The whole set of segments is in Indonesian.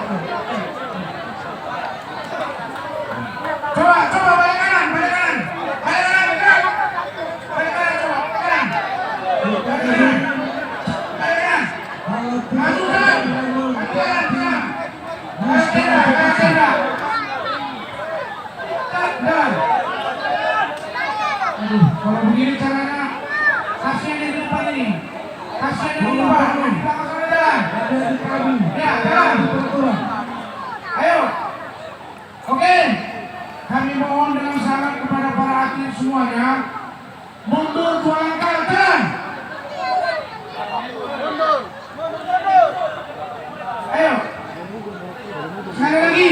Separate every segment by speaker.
Speaker 1: Coba balik kanan, balik kanan. Balik kanan, gerak. Balik kanan, coba, kanan. Balik kanan. Balik kanan. Maju kanan. Maju kanan, kanan. Balik kanan, balik kanan. Dan. Aduh, kalau begini caranya, kasihan di depan ini. Kasihan di depan. Belakang sana jalan. Ya, jalan. Ayo. Oke. Kami mohon dengan sangat kepada para atlet semuanya, mundur 2 langkah, jalan. Ayo. Sekali lagi,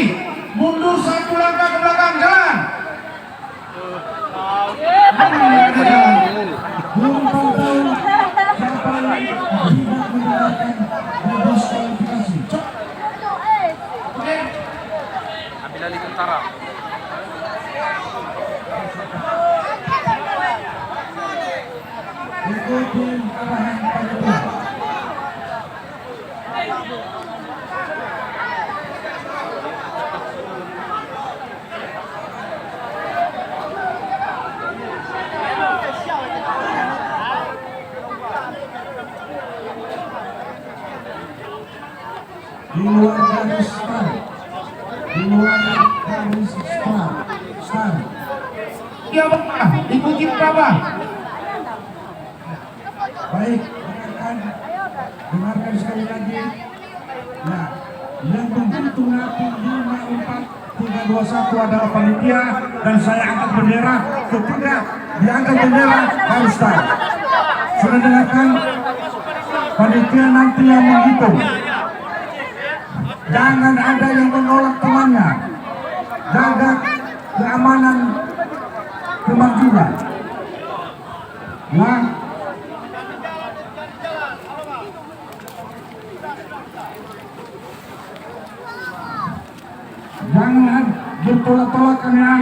Speaker 1: mundur 1 langkah ke belakang, jalan. Belum tahu siapa yang tidak mendapatkan diskualifikasi. Oke.
Speaker 2: Ambil alih tentara.
Speaker 1: Ikutin arahan panitia. Di luar garis start. Di luar garis start. Ya, Bapak, ikuti Bapak. Baik, dengarkan sekali lagi. Ya, yang menghitung nanti 5, 4, 3, 2, 1 adalah panitia dan saya angkat bendera. Ketika diangkat bendera harus start. Sudah dengarkan? Panitia nanti yang menghitung. Jangan ada yang menolak temannya. Jaga keamanan teman juga. Ya. Jangan bertolak-tolakan ya.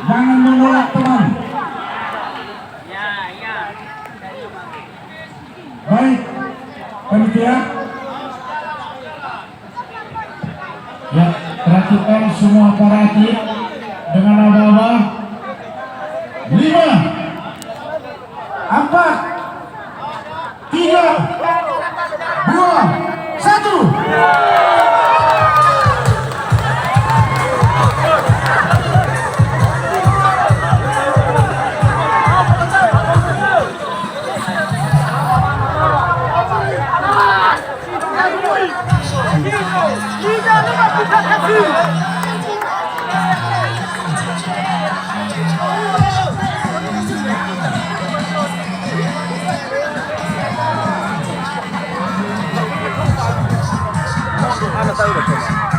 Speaker 1: Jangan menolak teman. Baik, panitia. Ya, perhatikan semua para atlet dengan aba-aba. 5, 4, 3, 2, 1.
Speaker 3: Kita lupa kita kasih.